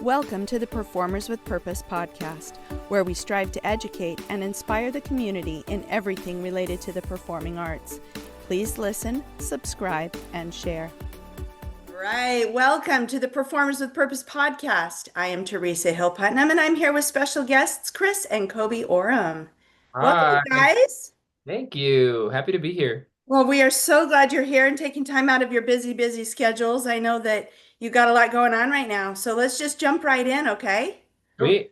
Welcome to the Performers with Purpose podcast, where we strive to educate and inspire the community in everything related to the performing arts. Please listen, subscribe, and share. Right. Welcome to the Performers with Purpose podcast. I am Teresa Hill-Putnam, and I'm here with special guests, Chris and Coby Oram. Welcome, Hi, guys. thank you. Happy to be here. Well, we are so glad you're here and taking time out of your busy schedules. I know that you got a lot going on right now, so let's just jump right in, okay? Sweet.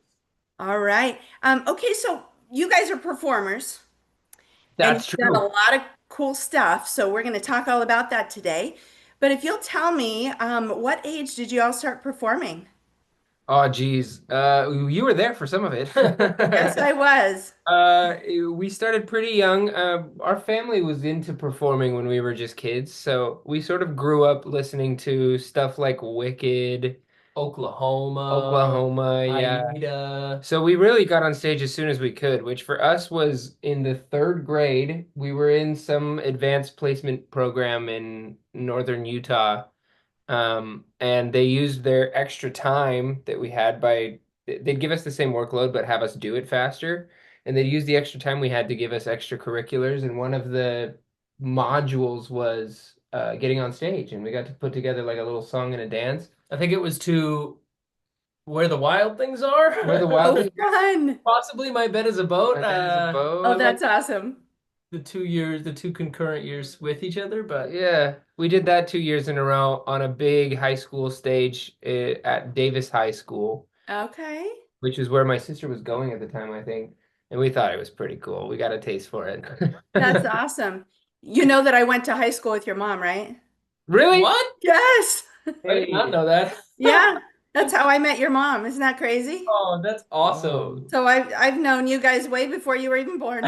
All right. Okay, so you guys are performers and That's you've done a true. lot of cool stuff. So we're going to talk all about that today. But if you'll tell me, what age did you all start performing? Oh, geez. You were there for some of it. Yes, I was. Uh, we started pretty young. Our family was into performing when we were just kids, so we sort of grew up listening to stuff like Wicked, Oklahoma, Oklahoma, yeah. Aida. So we really got on stage as soon as we could, which for us was in the third grade. We were in some advanced placement program in northern Utah. And they used their extra time that we had they'd give us the same workload, but have us do it faster. And they'd use the extra time we had to give us extracurriculars. And one of the modules was getting on stage. And we got to put together like a little song and a dance. I think it was to Where the Wild Things Are. Where the Wild Oh, Things fun. Possibly My Bed is a Boat. Are, there's a Oh, boat. that's awesome. The 2 years, the two concurrent years with each other, but Yeah, we did that 2 years in a row on a big high school stage at Davis High School, Okay. which is where my sister was going at the time, I think. And we thought it was pretty cool. We got a taste for it. That's awesome. You know that I went to high school with your mom, right? Really? what? Yes. I did not know that. Yeah, that's how I met your mom. Isn't that crazy? Oh, that's awesome. So I've known you guys way before you were even born.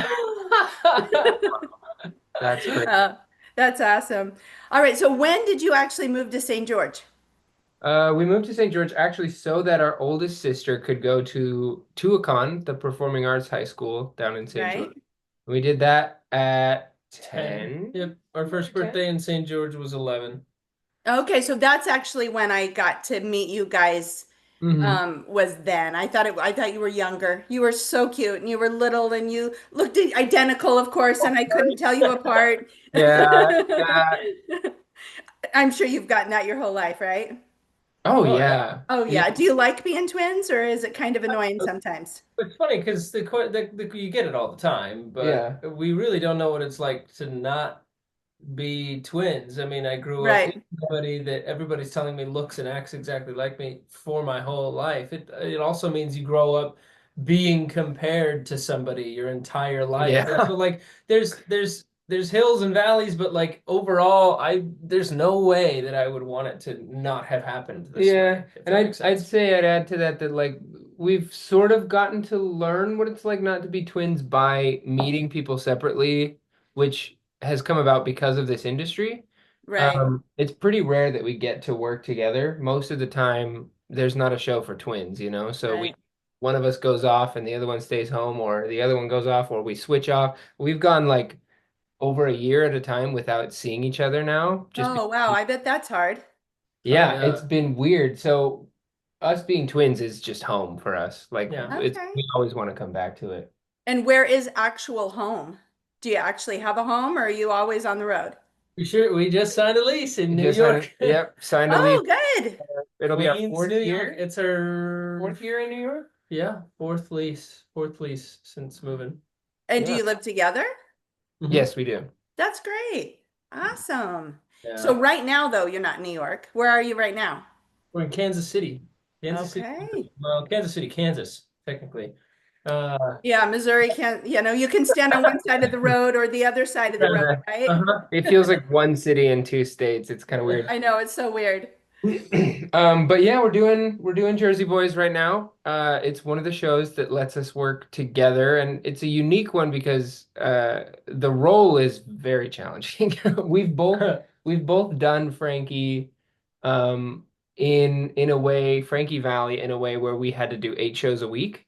That's great. That's awesome. All right, so when did you actually move to St. George? We moved to St. George actually so that our oldest sister could go to Tuacahn, the performing arts high school down in St. Right? George. We did that at 10. 10. Yep. Our first birthday in St. George was 11. Okay, so that's actually when I got to meet you guys, Hmm. was then. I thought you were younger. You were so cute and you were little and you looked identical, of course, and I couldn't tell you apart. Yeah, yeah. I'm sure you've gotten that your whole life, right? Oh, Oh yeah. yeah. Oh yeah. Do you like being twins or is it kind of annoying sometimes? It's funny because you get it all the time, but Yeah. we really don't know what it's like to not be twins. I mean, I grew up with Right. somebody that everybody's telling me looks and acts exactly like me for my whole life. It also means you grow up being compared to somebody your entire life. And Yeah. so like there's hills and valleys, but like overall, I there's no way that I would want it to not have happened this Yeah. way, if And that I'd makes I'd sense. say I'd add to that that like we've sort of gotten to learn what it's like not to be twins by meeting people separately, which has come about because of this industry. Right. It's pretty rare that we get to work together. Most of the time, there's not a show for twins, you know? So Right. one of us goes off and the other one stays home, or the other one goes off, or we switch off. We've gone like over a year at a time without seeing each other now. Oh wow, I bet that's hard. Oh Yeah, it's yeah. been weird. So us being twins is just home for us. Like Yeah. Okay. we always want to come back to it. And where is actual home? Do you actually have a home or are you always on the road? We just signed a lease in New Just had York. yep, signed a lease. Oh, good. It'll be our Queens, fourth New York. year. It's our Fourth year in New York? yeah, fourth lease since moving. And do Yeah. you live together? Hmm. Yes, we do. That's great. Awesome. So Yeah. right now though, you're not in New York. Where are you right now? We're in Kansas City. Kansas City. Okay. Well, Kansas City, Kansas, technically. Uh, Yeah, Missouri can't, you can stand on one side of the road or the other side of the road, right? uh-huh. It feels like one city in two states. It's kind of weird. I know, it's so weird. But yeah, we're doing Jersey Boys right now. It's one of the shows that lets us work together, and it's a unique one because the role is very challenging. We've both done Frankie, in a way, Frankie Valley in a way where we had to do 8 shows a week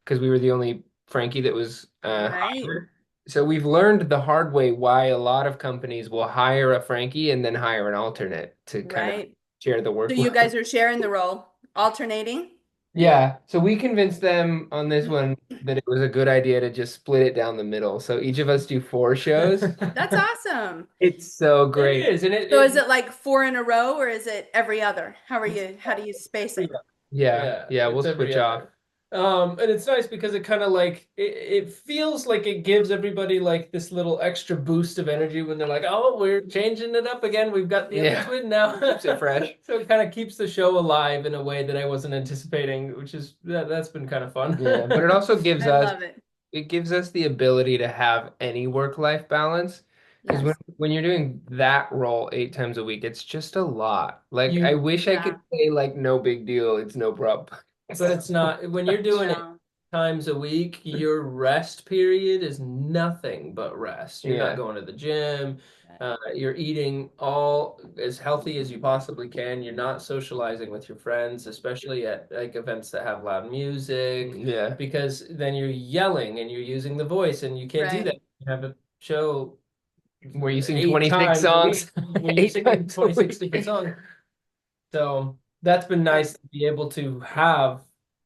because we were the only Frankie that was Right, hired. So we've learned the hard way why a lot of companies will hire a Frankie and then hire an alternate to kind of right. share the So you workload. guys are sharing the role. alternating? Yeah, so we convinced them on this one that it was a good idea to just split it down the middle. So each of us do 4 shows. That's awesome. It's so It great. is, and So is it like 4 in a row or is it every other? How do you space it? Yeah, we'll it's every switch off. other. And it's nice because it kind of like it feels like it gives everybody like this little extra boost of energy when they're like, oh, we're changing it up again. We've got the other twin now. Keeps it fresh. So it kind of keeps the show alive in a way that I wasn't anticipating, which is that's been kind of fun. Yeah, but it also gives I us love it. it gives us the ability to have any work-life balance. Because Yes. when you're doing that role 8 times a week, it's just a lot. Like You I wish I could Yeah. say like no big deal, it's no problem. But it's not when you're doing it No. times a week, your rest period is nothing but rest. You're not Yeah. going to the gym. You're eating all as healthy as you possibly can. You're not socializing with your friends, especially at like events that have loud music, Yeah. because then you're yelling and you're using the voice, and you can't do Right. that. You have a show Where you sing 8 26 times a week songs. when you're 8 singing times a 26 week. different songs. So that's been nice to be able to have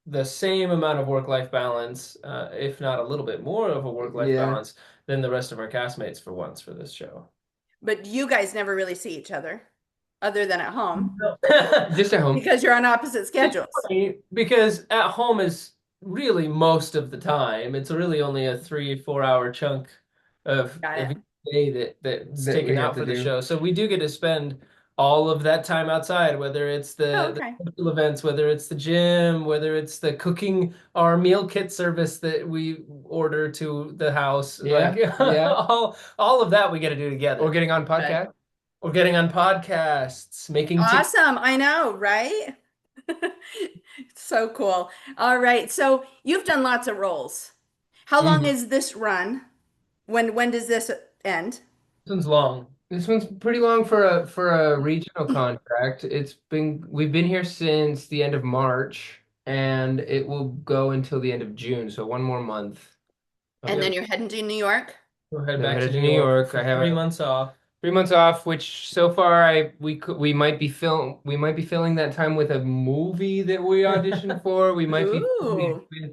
the same amount of work-life balance, if not a little bit more of a work-life Yeah. balance than the rest of our castmates for once for this show. But you guys never really see each other other than at home Just at home. because you're on opposite schedules. Funny, because at home is really most of the time. It's really only a 3 or 4 hour chunk Got of it. each day that's That we taken have out to for the do. show. So we do get to spend all of that time outside, whether it's Oh, the okay. social events, whether it's the gym, whether it's the cooking, our meal kit service that we order to the house. Yeah, Like yeah. all of that we get to do together. Or getting on podcast. Or getting on podcasts, making Awesome. I know, right? So cool. All right. So you've done lots of roles. How long Mhm. is this run? When does this end? This one's long. This one's pretty long for a regional contract. We've been here since the end of March, and it will go until the end of June, so one more month. And then Yep. you're heading to New York? We'll head Then back headed to to New New York York. for I have 3 months off. 3 months off, which so far we might be filling that time with a movie that we auditioned for. We might be filming Ooh. it with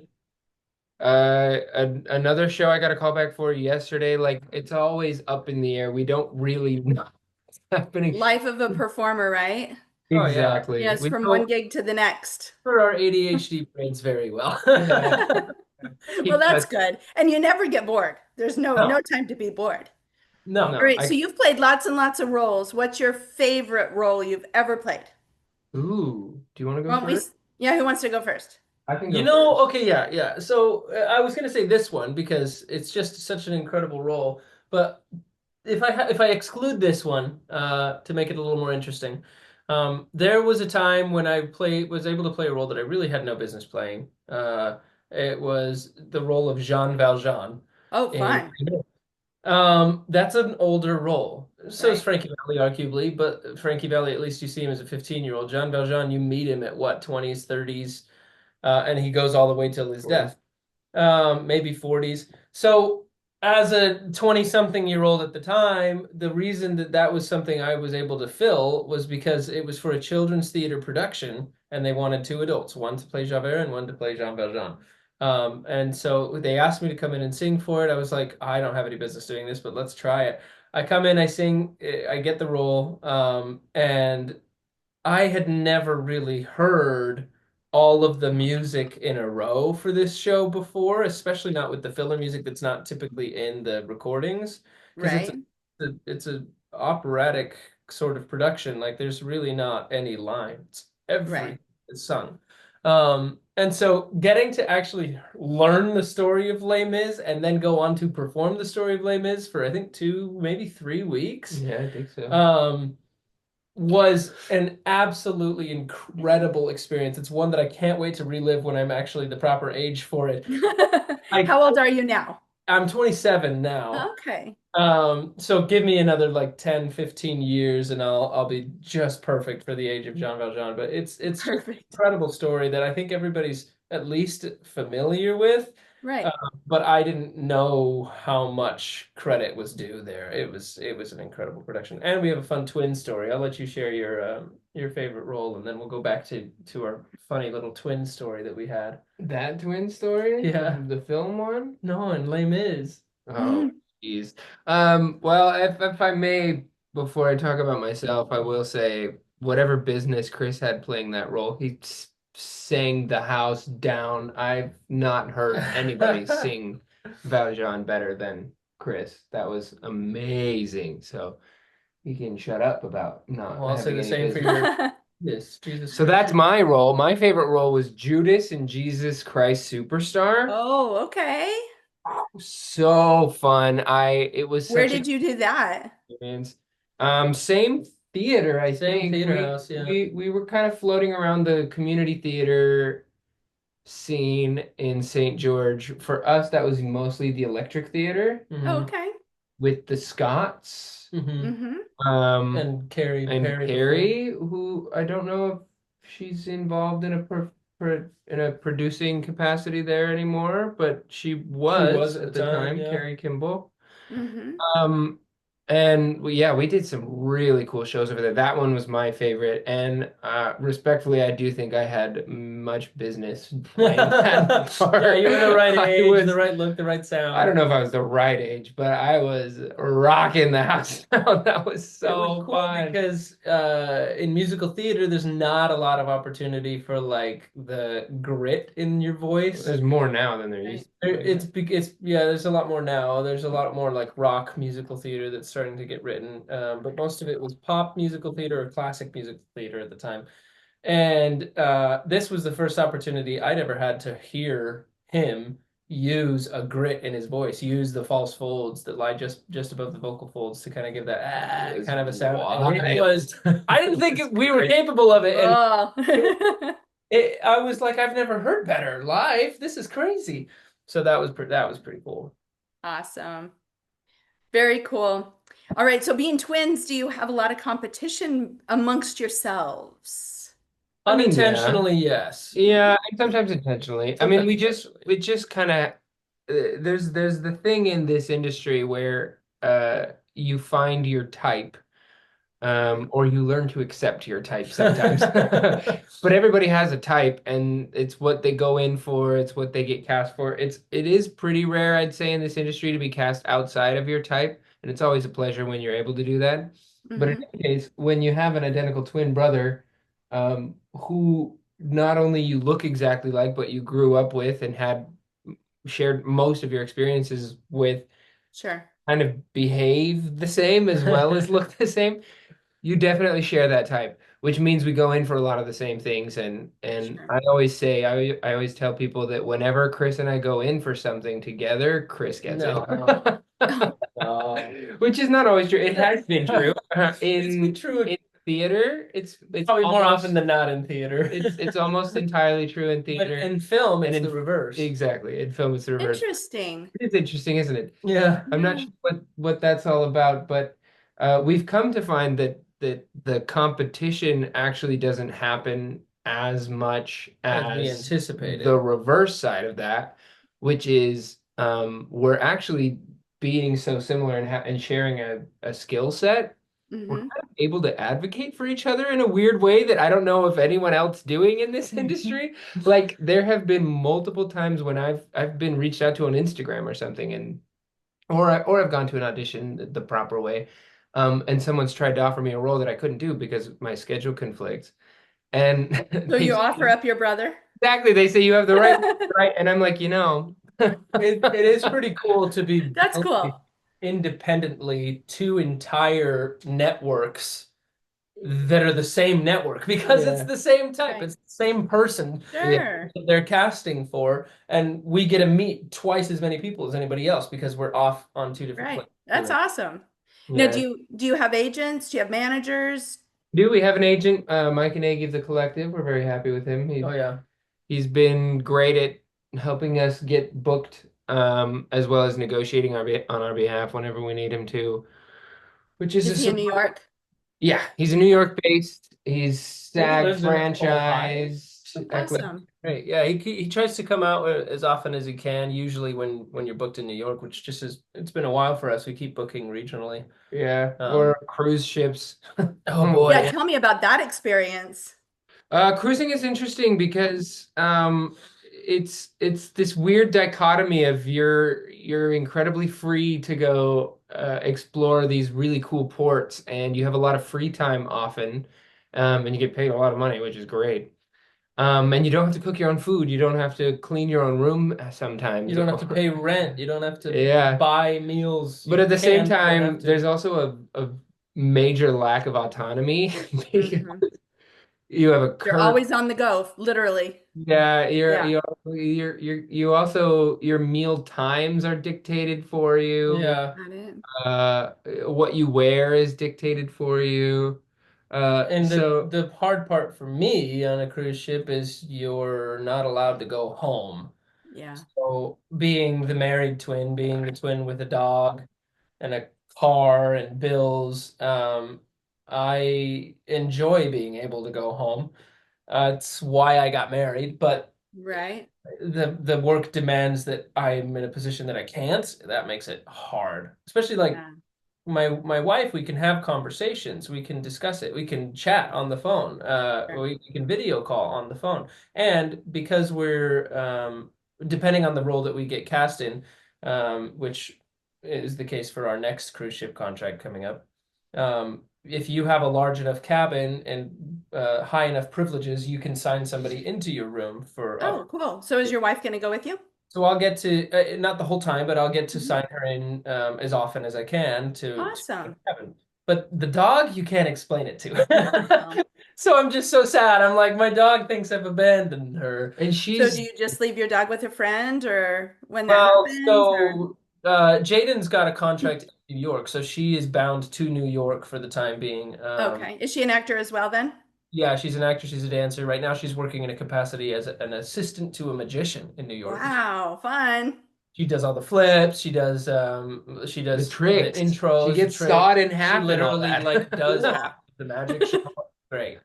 another show I got a call back for yesterday. Like it's always up in the air. We don't really know what's happening. Life of a performer, right? Oh, yeah. Exactly. Yes, We from don't. one gig to the next. For our ADHD brains very well. Yeah. Well, Keep that's that. good. And you never get bored. There's no No, time to be bored. no. All right, I so you've played lots and lots of roles. What's your favorite role you've ever played? Ooh, do you want to go Well, first? yeah, who wants to go first? I can You go know, first. okay, yeah. So I was gonna say this one because it's just such an incredible role. But if I exclude this one, to make it a little more interesting, there was a time when was able to play a role that I really had no business playing. It was the role of Jean Valjean Oh, in. fun. That's an older role. So is Right. Frankie Valli, arguably, but Frankie Valli, at least you see him as a 15-year-old. Jean Valjean, you meet him at what, 20s, 30s, and he goes all the way till his 40s. death, maybe 40s. So as a 20-something-year-old at the time, the reason that that was something I was able to fill was because it was for a children's theater production, and they wanted two adults, one to play Javert and one to play Jean Valjean. And so they asked me to come in and sing for it. I was like, I don't have any business doing this, but let's try it. I come in, I sing, I get the role, and I had never really heard all of the music in a row for this show before, especially not with the filler music that's not typically in the recordings, because Right. it's a operatic sort of production. Like there's really not any lines. Everything Right. is sung. And so getting to actually learn the story of Les Mis and then go on to perform the story of Les Mis for I think 2, maybe 3 weeks. Yeah, I think so. Was an absolutely incredible experience. It's one that I can't wait to relive when I'm actually the proper age for it. How old are you now? I'm 27 now. Okay. So give me another like 10, 15 years and I'll be just perfect for the age of Jean Valjean. But it's just an Perfect. incredible story that I think everybody's at least familiar with. Right. But I didn't know how much credit was due there. It was an incredible production, and we have a fun twin story. I'll let you share your favorite role, and then we'll go back to our funny little twin story that we had. That twin story? Yeah. The film one? No, and Les Mis. Oh, geez. Well, if I may, before I talk about myself, I will say whatever business Chris had playing that role, he sang the house down. I've not heard anybody sing Valjean better than Chris. That was amazing. So you can shut up about not Well, I'll say having the any same for business. your this Jesus. So that's my role. My favorite role was Judas in Jesus Christ Superstar. Oh, okay. So fun. It was Where such an did you do that? experience. Same theater, I Same think. theater house, yeah. We were kind of floating around the community theater scene in St. George. For us, that was mostly the Electric Theater Oh, okay. with the Scotts. Mm-hmm. And Carrie And Perry Carrie, who I don't know if she's involved in in a producing capacity there anymore, but she was at at the the time, time, yeah. Carrie Kimball. Mm-hmm. And yeah, we did some really cool shows over there. That one was my favorite, and respectfully, I do think I had much business playing that part. Yeah, you were the right I age, was- the right look, the right sound. I don't know if I was the right age, but I was rocking the house down. That was It was so cool fun. because in musical theater, there's not a lot of opportunity for like the grit in your voice. There's more now than there used to be. It's yeah, there's a lot more now. There's a lot more like rock musical theater that's starting to get written. But most of it was pop musical theater or classic musical theater at the time. And this was the first opportunity I'd ever had to hear him use a grit in his voice, use the false folds that lie just above the vocal folds to kind of give that kind of a sound. And it was, I didn't think we were capable of it. And Oh. I was like, I've never heard better live. This is crazy. So that was pretty cool. Awesome. Very cool. All right. So being twins, do you have a lot of competition amongst yourselves? I mean, Unintentionally, yes. Yeah, and sometimes intentionally. I mean, Sometimes we just kind of there's the thing in this industry where you find your type, or you learn to accept your type sometimes. But everybody has a type, and it's what they go in for, it's what they get cast for. It is pretty rare, I'd say, in this industry to be cast outside of your type, and it's always a pleasure when you're able to do that. But in Mhm. any case, when you have an identical twin brother, who not only you look exactly like, but you grew up with and had shared most of your experiences with, Sure. kind of behave the same as well as look the same, you definitely share that type, which means we go in for a lot of the same things. And Sure. I always say, I always tell people that whenever Chris and I go in for something together, Chris gets it. Which is not always true. It has been true. It's been true. In theater, it's Probably more almost, often than not in theater. it's almost entirely true in But theater. in film, it's And the reverse. Exactly. In film, it's the reverse. Interesting. It is interesting, isn't it? Yeah. I'm not sure what that's all about, but we've come to find that the competition actually doesn't happen as much As we as anticipated. the reverse side of that, which is we're actually being so similar and sharing a skill set. We're Hmm. kind of able to advocate for each other in a weird way that I don't know if anyone else doing in this industry. Like there have been multiple times when I've been reached out to on Instagram or something, and or I've gone to an audition the proper way, and someone's tried to offer me a role that I couldn't do because my schedule conflicts, and So you offer up your brother? exactly, they say you have the right, and I'm like, It is pretty cool to be That's cool. independently two entire networks that are the same network because it's the same type, Right. it's the same person Sure. that they're casting for, and we get to meet twice as many people as anybody else because we're off on two different Right. places. That's awesome. Yeah. Now, do you have agents? Do you have managers? Do we have an agent, Mike and Aggie of the Collective? We're very happy with him. Oh yeah. He's been great at helping us get booked, as well as negotiating on our behalf whenever we need him to, which is Is he in New York? Yeah, he's a New York based. He's He SAG lives in Ohio. franchise. Act like Awesome. Great. Yeah, he tries to come out as often as he can, usually when you're booked in New York, which just is it's been a while for us. We keep booking regionally. yeah, Um, or cruise ships. oh Oh boy, Yeah, boy. yeah. tell me about that experience. Cruising is interesting because it's this weird dichotomy of you're incredibly free to go explore these really cool ports, and you have a lot of free time often, and you get paid a lot of money, which is great. And you don't have to cook your own food. You don't have to clean your own room You sometimes. don't have to pay rent. You don't have to Yeah. buy meals. But You at the same can, but you don't have time, to. there's also a major lack of autonomy because Hmm. you have a You're curfew. always on the go, literally. Yeah, Yeah. you also your meal times are dictated for you. Yeah. Got it. What you wear is dictated for you. And the So the hard part for me on a cruise ship is you're not allowed to go home. Yeah. So being the married twin, being the twin with a dog and a car and bills, I enjoy being able to go home. It's why I got married, but Right. the work demands that I'm in a position that I can't. That makes it hard, especially like Yeah. my wife. We can have conversations, we can discuss it, we can chat on the phone, Sure. we can video call on the phone, and because we're depending on the role that we get cast in, which is the case for our next cruise ship contract coming up. If you have a large enough cabin and high enough privileges, you can sign somebody into your room for up. Oh, cool. So is your wife going to go with you? So I'll get to not the whole time, but I'll get to Mhm. sign her in as often as I can to Awesome. heaven. But the dog, you can't explain it Oh. to. So I'm just so sad. I'm like, my dog thinks I've abandoned her. and So do she's you just leave your dog with a friend or when that Well, happens or so Jaden's got a contract in New York, so she is bound to New York for the time being. okay. Is she an actor as well then? Yeah, she's an actress, she's a dancer. Right now, she's working in a capacity as an assistant to a magician in New York. Wow, fun. She does all the flips. She the does the tricks. She intros, the gets trick. sawed in She half and all literally that. like does Yeah. half the magic show. Great.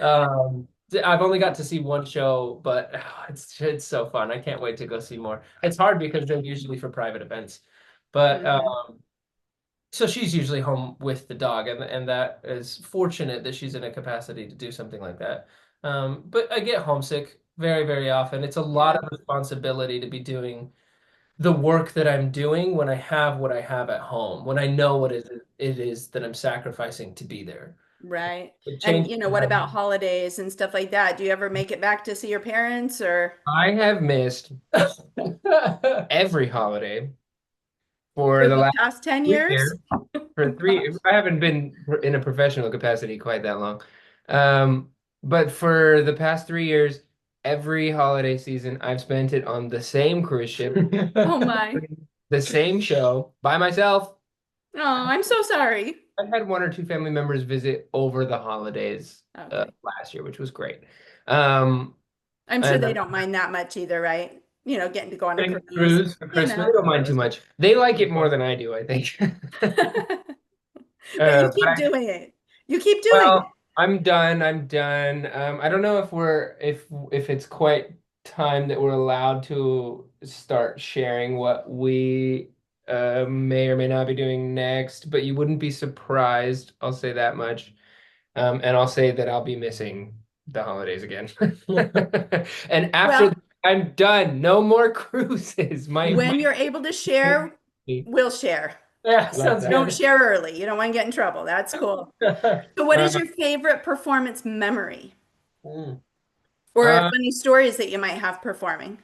Um, I've only got to see one show, but it's so fun. I can't wait to go see more. It's hard because they're usually for private events, but Hmm. so she's usually home with the dog, and that is fortunate that she's in a capacity to do something like that. But I get homesick very, very often. It's a lot Yeah. of responsibility to be doing the work that I'm doing when I have what I have at home, when I know what it is that I'm sacrificing to be there. Right. It And changes. what about holidays and stuff like that? Do you ever make it back to see your parents or I have missed every holiday for for the the last past 10 3 years? years. For three, Gosh. I haven't been in a professional capacity quite that long. Um, but for the past 3 years, every holiday season, I've spent it on the same cruise ship, Oh my. the same show by myself. Oh, I'm so sorry. I've had one or two family members visit over the holidays Okay. last year, which was great. Um, I'm sure and they don't mind that much either, right? Getting to go on a Getting cruise, cruise for you they Christmas. know. don't mind too much. They like it more than I do, I think. But you But keep doing it. You keep doing it. well, I'm done. I'm done. I don't know if it's quite time that we're allowed to start sharing what we may or may not be doing next, but you wouldn't be surprised. I'll say that much. And I'll say that I'll be missing the holidays again. And after Well, that, I'm done. No more cruises. My when you're able to share, we'll share. Yeah, love sounds that. Don't good. share early. You don't want to get in trouble. That's cool. So, what is Uh, your favorite performance memory Mm. or uh, funny stories that you might have performing?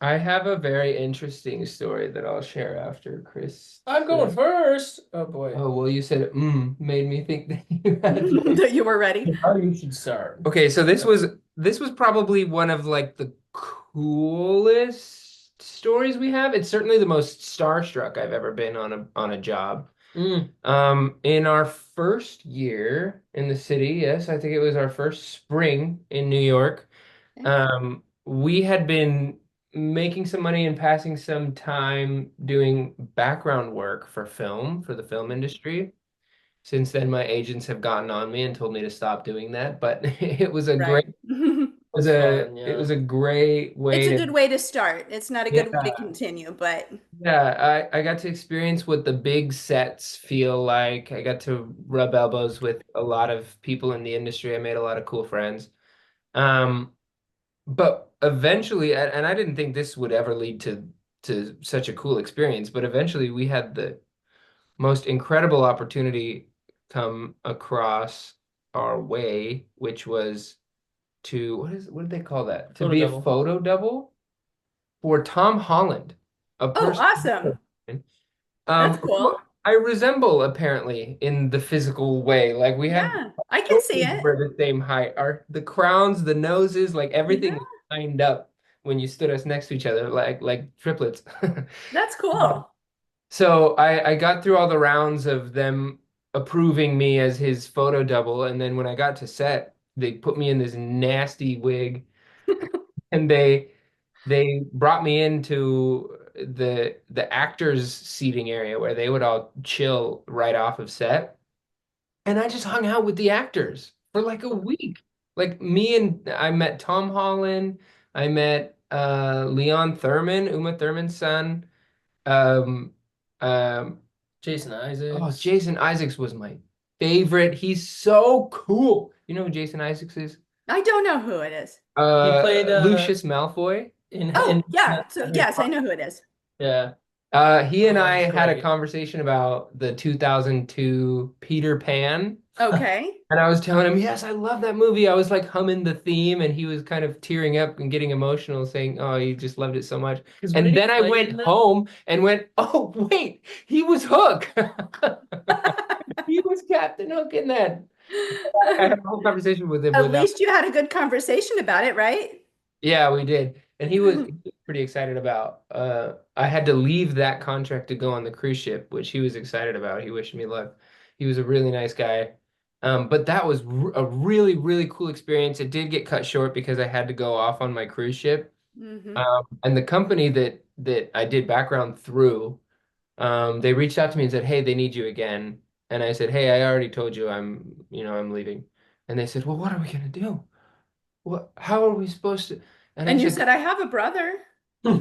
I have a very interesting story that I'll share after Chris. I'm going first. Oh boy. Oh, well, you said made me think that you had. That you were ready? How you should start. Okay, so this was probably one of like the coolest stories we have. It's certainly the most starstruck I've ever been on a job. Mm. In our first year in the city, yes, I think it was our first spring in New York. We had been making some money and passing some time doing background work for the film industry. Since then, my agents have gotten on me and told me to stop doing that, but it was a great Right. was fun, it yeah. was a great way It's a to good way to start. It's not a yeah. good way to continue, but Yeah, I got to experience what the big sets feel like. I got to rub elbows with a lot of people in the industry. I made a lot of cool friends. Um, but eventually, and I didn't think this would ever lead to such a cool experience, but eventually we had the most incredible opportunity come across our way, which was to what did they call that? To Photo be a double. photo double for Tom Holland, a oh, person. awesome. That's Who cool. I resemble apparently in the physical way. Like we had Yeah, I can see shoulders it. were the same height. Our the crowns, the noses, like everything Yeah, was lined up when you stood us next to each other, like triplets. that's cool. So I got through all the rounds of them approving me as his photo double, and then when I got to set, they put me in this nasty wig, and they brought me into the actors seating area where they would all chill right off of set. And I just hung out with the actors for like a week. Like me and I met Tom Holland, I met Leon Thurman, Uma Thurman's son. Um um Jason oh, Isaacs. Jason Isaacs was my favorite. He's so cool. You know who Jason Isaacs is? I don't know who it is. He played Lucius Malfoy. in Oh, yeah. So Harry yes, I Potter. know who it is. Yeah. He and Oh, I he's had a great. conversation about the 2002 Peter Pan. Okay. And I was telling him, yes, I love that movie. I was like humming the theme, and he was kind of tearing up and getting emotional, saying, oh, he just loved it so much. Because what did And he then I play went in that? home and went, oh, wait, he was Hook. He was Captain Hook in that. I had a whole conversation with him At without. least you had a good conversation about it, right? Yeah, we did. And he was pretty excited about I had to leave that contract to go on the cruise ship, which he was excited about. He wished me luck. He was a really nice guy. But that was a really, really cool experience. It did get cut short because I had to go off on my cruise ship. Hmm. And the company that I did background through, they reached out to me and said, "Hey, they need you again." And I said, "Hey, I already told you I'm leaving." And they said, "Well, what are we gonna do? What? How are we supposed to?" And I And you said, said, I have a brother. have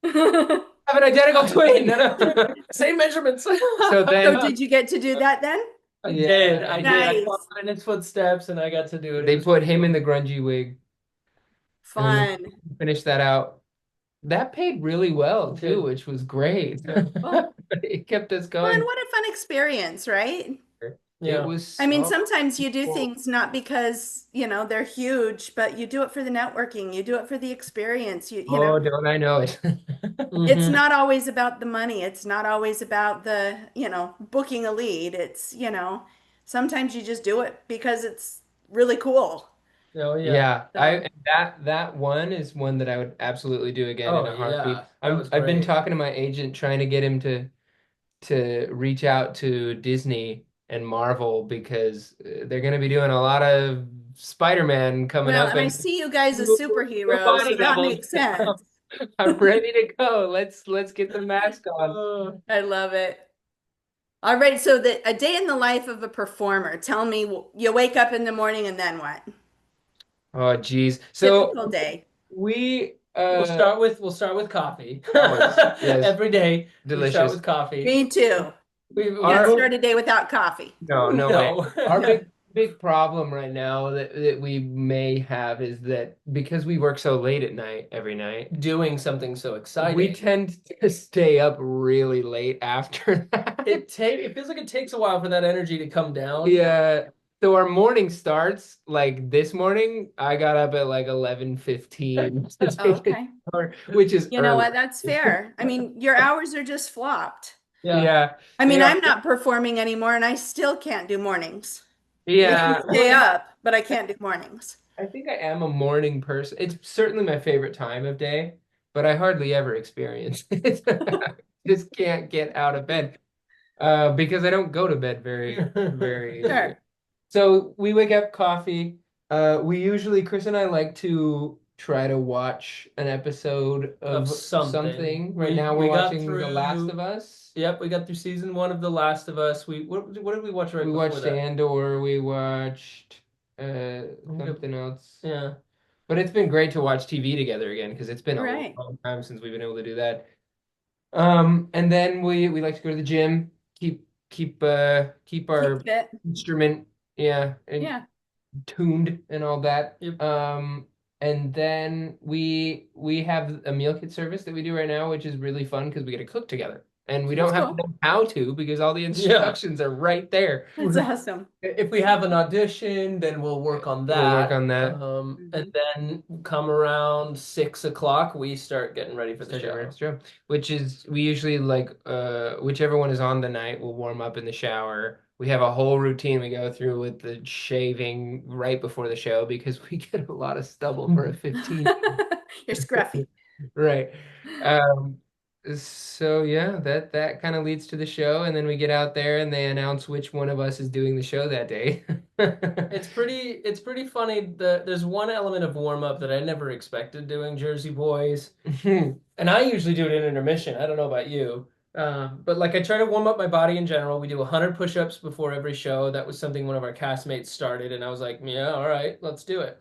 an identical twin. Same measurements. So then So did you get to do that then? I yeah, did. I did. I Nice. followed in his footsteps and I got to do it. It they was put pretty him in cool. the grungy wig, and then Fun. they finished that out. That paid really well It too, did. which was great. Well, It kept us fun. going. What a fun experience, right? It Yeah. was I mean, so sometimes you do cool. things not because, they're huge, but you do it for the networking. You do it for the experience. Oh, don't I know it? It's Hmm. not always about the money. It's not always about the, booking a lead. It's, sometimes you just do it because it's really cool. Oh yeah. Yeah, So, that one is one that I would absolutely do again in Oh a heartbeat. yeah. That was I've been great. talking to my agent trying to get him to reach out to Disney and Marvel because they're going to be doing a lot of Spider-Man coming well, up and I and see you guys as new superheroes, so body that doubles. makes sense. I'm ready to go. Let's get the mask on. I love it. All right, so a day in the life of a performer. Tell me, you wake up in the morning and then what? Oh, geez. So Typical day. we We'll start with coffee. always yes, Every day we start delicious. with coffee. Me too. Can't Our start a day without coffee. no way. No. Our big problem right now that we may have is that because we work so late at night every night, Doing something so we exciting. tend to stay up really late after that. It feels like it takes a while for that energy to come down. Yeah. So our morning starts like this morning. I got up at like 11:15 to take a Okay. shower, which is You know early. what? That's fair. I mean, your hours are just flopped. Yeah. Yeah. I They mean, are. I'm not performing anymore and I still can't do mornings. I Yeah. can stay up, but I can't do mornings. I think I am a morning person. It's certainly my favorite time of day, but I hardly ever experience it. Just can't get out of bed because I don't go to bed very. Sure. So we wake up, coffee. We usually, Chris and I like to try to watch an episode Of of something. something. Right now we're We got watching The Last of Us. Yep, we got through season 1 of The Last of Us. What did we watch right We before watched that? Andor. We watched think something else. Yeah. But it's been great to watch TV together again because it's been a Right. long time since we've been able to do that. And then we like to go to the gym, keep Keep our fit. instrument, yeah, and Yeah. tuned and all that. Yep. And then we have a meal kit service that we do right now, which is really fun because we get to cook together. And we That's don't have to cool. know how to because all the Yeah. instructions are right there. That's awesome. If we have an audition, then we'll work on We'll work that. on that. And then come around 6 o'clock, we start getting ready for the show. It's true. Which is we usually like whichever one is on the night, we'll warm up in the shower. We have a whole routine we go through with the shaving right before the show because we get a lot of stubble for a 15. You're scruffy. Right. Um, so yeah, that kind of leads to the show, and then we get out there and they announce which one of us is doing the show that day. It's pretty funny. There's one element of warm up that I never expected doing Jersey Boys. And I usually do it in intermission. I don't know about you. But like I try to warm up my body in general. We do 100 push-ups before every show. That was something one of our castmates started, and I was like, yeah, all right, let's do it.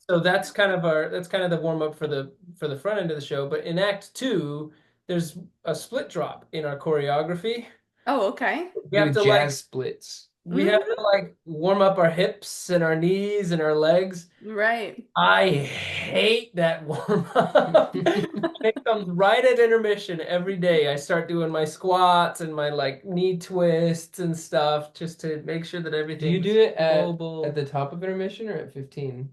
So that's kind of the warm up for the front end of the show. But in Act 2, there's a split drop in our choreography. Oh, okay. We have Do to like jazz splits. we have to like warm up our hips and our knees and our legs. Right. I hate that warm up. It comes right at intermission every day. I start doing my squats and my like knee twists and stuff just to make sure that Do everything you do it mobile. at the top of intermission or at 15?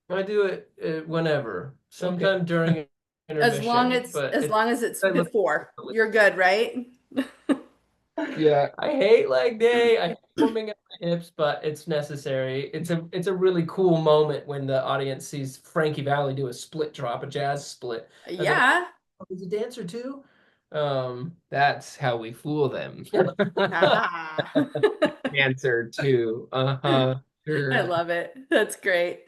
I do it whenever, sometime during As long intermission, as but as long as it's I look- before, you're good, right? Yeah. I hate leg day. I hate warming up my hips, but it's necessary. It's a really cool moment when the audience sees Frankie Valli do a split drop, a jazz split. And they're like, Yeah. "Oh, he's a dancer too." That's how we fool them. Ah. Answer too. Uh-huh. I Sure. love it. That's great.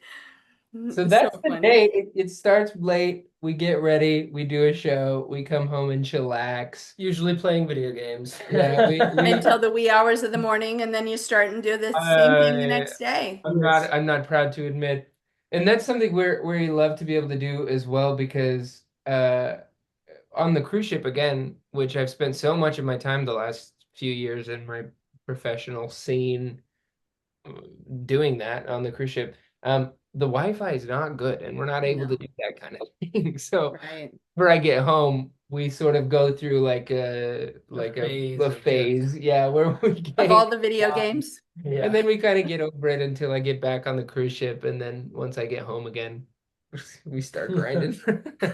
So So that's the funny. day. It starts late. We get ready. We do a show. We come home and chillax. Usually playing video games. Yeah, we Until the wee hours of the morning, and then you start and do the same thing the next day. I'm not proud to admit. And that's something we love to be able to do as well because on the cruise ship again, which I've spent so much of my time the last few years in my professional scene doing that on the cruise ship. The Wi-Fi is not good, and we're not able to do that kind of thing. So Right. whenever I get home, we sort of go through like phase a of phase, yeah, where we Of get all the video games. Yeah. and then we kind of get over it until I get back on the cruise ship, and then once I get home again, we start grinding.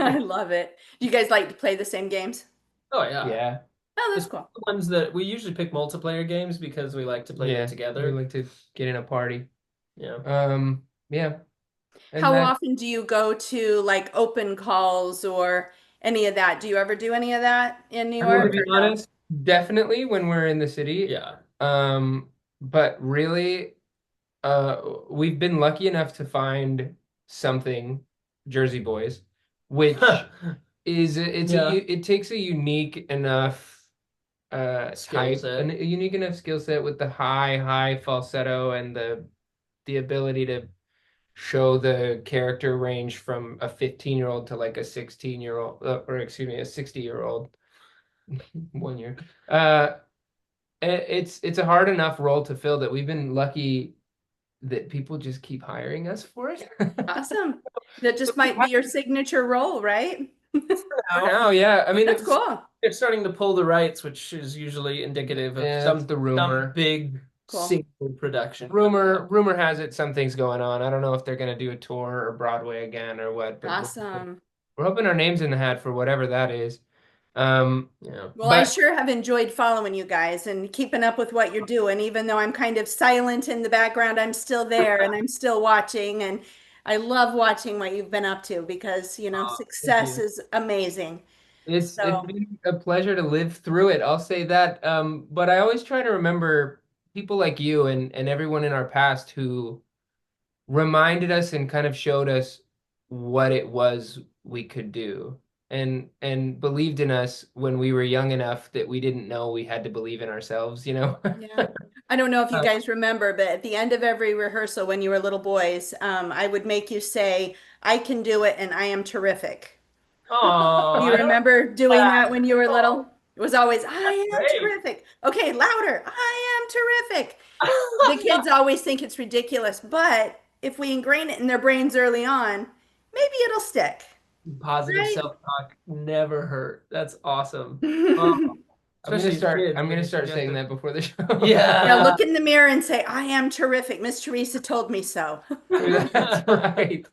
I love it. Do you guys like to play the same games? Oh yeah. Yeah, Oh, that's It's cool. the ones that we usually pick multiplayer games because we like to play them we together. like to get in a party. Yeah. Yeah. And How that- often do you go to like open calls or any of that? Do you ever do any of that in New I'm gonna York? be or no? honest, definitely when we're in the city. Yeah. But really, we've been lucky enough to find something, Jersey Boys, which is Yeah. it takes a unique enough Skill type, set. a unique enough skill set with the high falsetto and the ability to show the character range from a 15-year-old to like a 16-year-old, or excuse me, a 60-year-old. 1 year. It's a hard enough role to fill that we've been lucky that people just keep hiring us for it. Awesome. That just might be your signature role, right? For now, yeah. I mean, That's cool. They're starting to pull the rights, which is usually indicative of Yeah, some that's the rumor. some big Cool. single production. Rumor has it something's going on. I don't know if they're gonna do a tour or Broadway again or what, but Awesome. we're hoping our name's in the hat for whatever that is. Yeah. Well, I But- sure have enjoyed following you guys and keeping up with what you're doing. Even though I'm kind of silent in the background, I'm still there and I'm still watching. And I love watching what you've been up to because, Thank success you. is amazing. It's So- been a pleasure to live through it. I'll say that. But I always try to remember people like you and everyone in our past who reminded us and kind of showed us what it was we could do. and believed in us when we were young enough that we didn't know we had to believe in ourselves, you know? Yeah. I don't know if you Uh, guys remember, but at the end of every rehearsal when you were little boys, I would make you say, I can do it and I am terrific. Oh, Do you I don't remember doing that when you were know. little? It was always, That's I am great. terrific. Okay, louder. I am terrific. The kids always think it's ridiculous, but if we ingrain it in their brains early on, maybe it'll stick, Positive right? self-talk never hurt. That's awesome. Oh, especially as kids I'm when gonna you start saying suggest that before the show. Yeah, Yeah. look in the mirror and say, I am terrific. Miss Teresa told me so. That's right.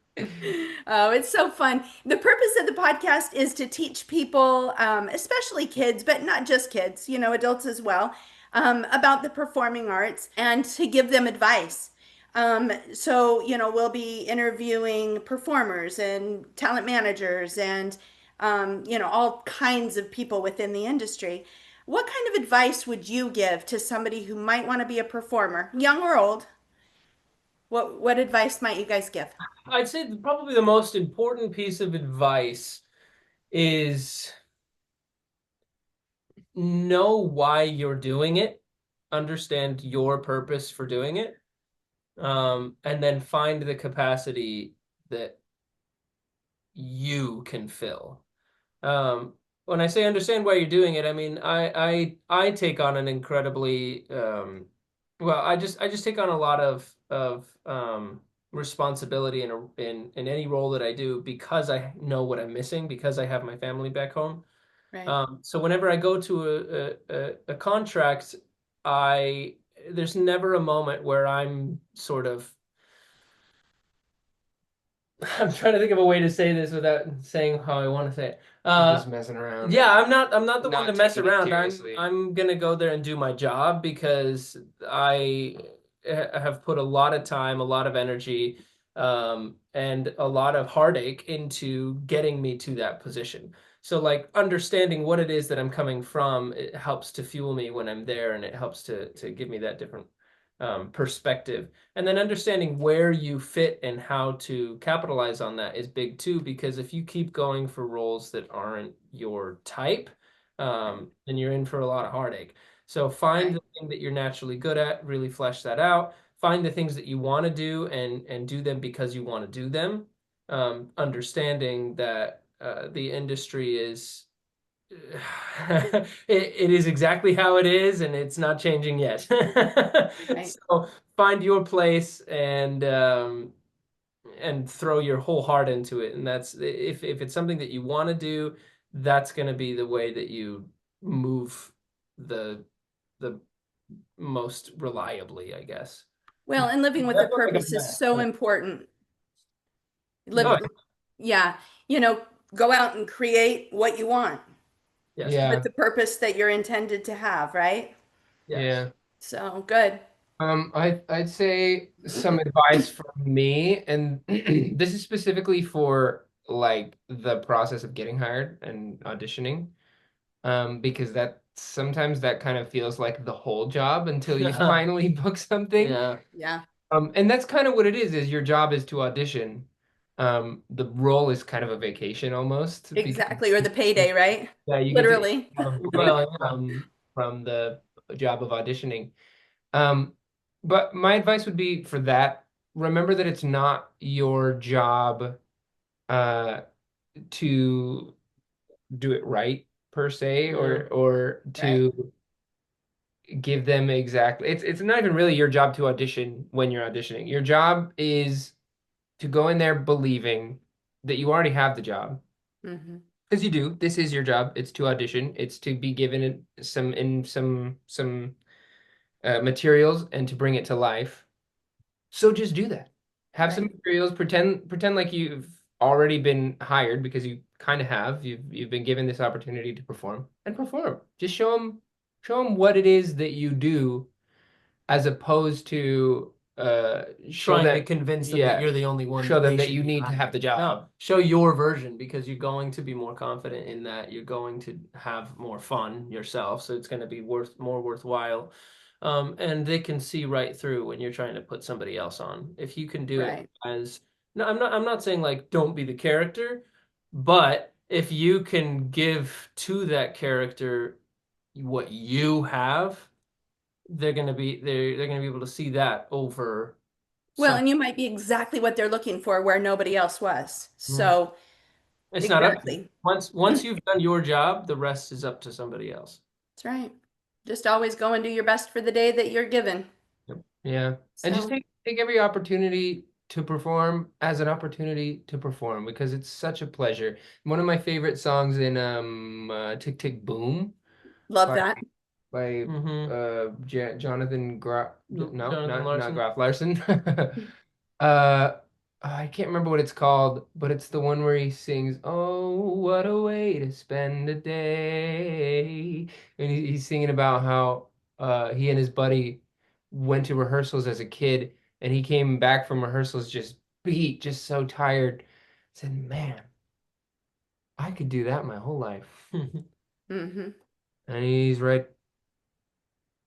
Oh, it's so fun. The purpose of the podcast is to teach people, especially kids, but not just kids, adults as well, about the performing arts and to give them advice. So, we'll be interviewing performers and talent managers and, all kinds of people within the industry. What kind of advice would you give to somebody who might want to be a performer, young or old? What advice might you guys give? I'd say probably the most important piece of advice is know why you're doing it, understand your purpose for doing it, and then find the capacity that you can fill. When I say understand why you're doing it, I mean I take on an incredibly well, I just take on a lot of responsibility in any role that I do because I know what I'm missing, because I have my family back home. Right. So whenever I go to a contract, I there's never a moment where I'm sort of I'm trying to think of a way to say this without saying how I want to say it. Just messing around Yeah, and I'm not the one to not mess taking it around. seriously. I'm gonna go there and do my job because I have put a lot of time, a lot of energy, and a lot of heartache into getting me to that position. So like understanding what it is that I'm coming from, it helps to fuel me when I'm there, and it helps to give me that different perspective. And then understanding where you fit and how to capitalize on that is big too, because if you keep going for roles that aren't your type, then you're in for a lot of heartache. So find Right. the thing that you're naturally good at, really flesh that out. Find the things that you want to do and do them because you want to do them. Understanding that the industry is it is exactly how it is, and it's not changing yet. Right. So find your place and throw your whole heart into it. And that's if it's something that you want to do, that's going to be the way that you move the the most reliably, I guess. Well, and living with a That's like a purpose is mess, so but important. yeah, Live, yeah, go out and create what you want yes, with Yeah, the purpose that you're intended to have, right? yes. yeah. So good. I'd say some advice from me, and this is specifically for like the process of getting hired and auditioning, because that sometimes that kind of feels like the whole job until you finally book something. Yeah. Yeah, And that's kind of what it is your job is to audition. The role is kind of a vacation almost because exactly. Or the payday, right? yeah, you get to Literally. have a break Well, yeah. from the job of auditioning. Um, but my advice would be for that, remember that it's not your job uh to do it right per se Yeah. or Right. to give them exactly it's not even really your job to audition when you're auditioning. Your job is to go in there believing that you already have the job. Hmm. Because you do. This is your job. It's to audition. It's to be given some materials and to bring it to life. So just do that. Have some Right. materials. Pretend like you've already been hired because you kind of have. You've been given this opportunity to perform and perform. Just show them what it is that you do, as opposed to show Trying to that convince them that yeah, you're the only one show that them they that should you be need to have the hiring. job. No, show your version because you're going to be more confident in that. You're going to have more fun yourself, so it's going to be more worthwhile. And they can see right through when you're trying to put somebody else on. If you can do it Right. as no, I'm not saying like don't be the character, but if you can give to that character what you have, they're gonna be able to see that over Well, some. and you might be exactly what they're looking for where nobody else was. Mhm. So, It's not up to you. exactly. Once you've done your job, the rest is up to somebody else. That's right. Just always go and do your best for the day that you're given. Yep. Yeah. And just So, take every opportunity to perform as an opportunity to perform because it's such a pleasure. One of my favorite songs in Tick Tick Boom love by that. by Mm-hmm. Jonathan Graf, no, Jonathan not Larson. Graf Larson. uh I can't remember what it's called, but it's the one where he sings, "Oh, what a way to spend a day." And he's singing about how he and his buddy went to rehearsals as a kid and he came back from rehearsals just beat, just so tired. Said, "Man, I could do that my whole life." Hmm. And he's right.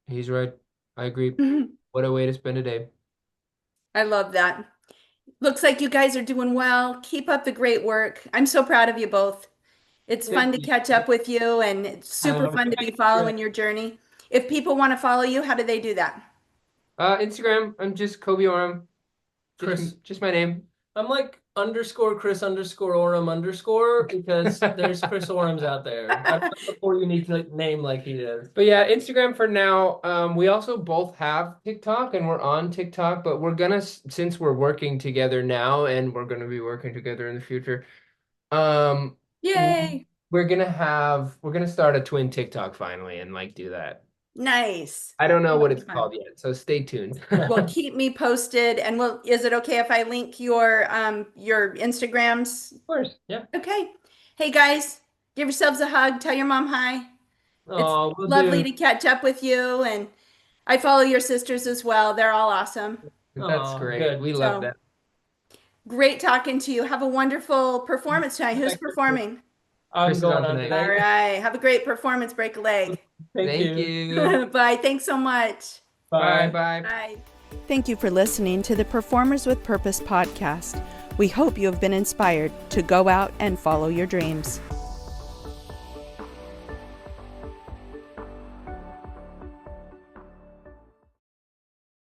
He's right. I agree. What a way to spend a day. I love that. Looks like you guys are doing well. Keep up the great work. I'm so proud of you both. It's fun Thank to you. catch up with you, and it's I super love fun to be following your journey. If people want to follow you, how do they do that? Instagram, I'm just Coby Oram. Chris. Just my name. I'm like _Chris_Oram_ because there's Chris Orams out there. I don't have a full unique name like he does. But yeah, Instagram for now. We also both have TikTok and we're on TikTok, but we're gonna, since we're working together now and we're gonna be working together in the future, um, Yay! we're gonna start a twin TikTok finally and like do that. Nice. I don't know what That'll be it's fun. called yet, so stay tuned. Well, keep me posted, and is it okay if I link your Instagrams? Of course. Yeah. Okay. Hey guys, give yourselves a hug. Tell your mom hi. It's Oh, we'll lovely do. to catch up with you, and I follow your sisters as well. They're all awesome. That's Oh, great. good. We love So that. great talking to you. Have a wonderful performance tonight. Who's Thank you. performing? I'm Chris is going on on tonight. All tonight. right. Have a great performance. Break a leg. Thank Thank you. you. Bye. Thanks so much. Bye Bye. bye. Bye. Thank you for listening to the Performers with Purpose podcast. We hope you have been inspired to go out and follow your dreams.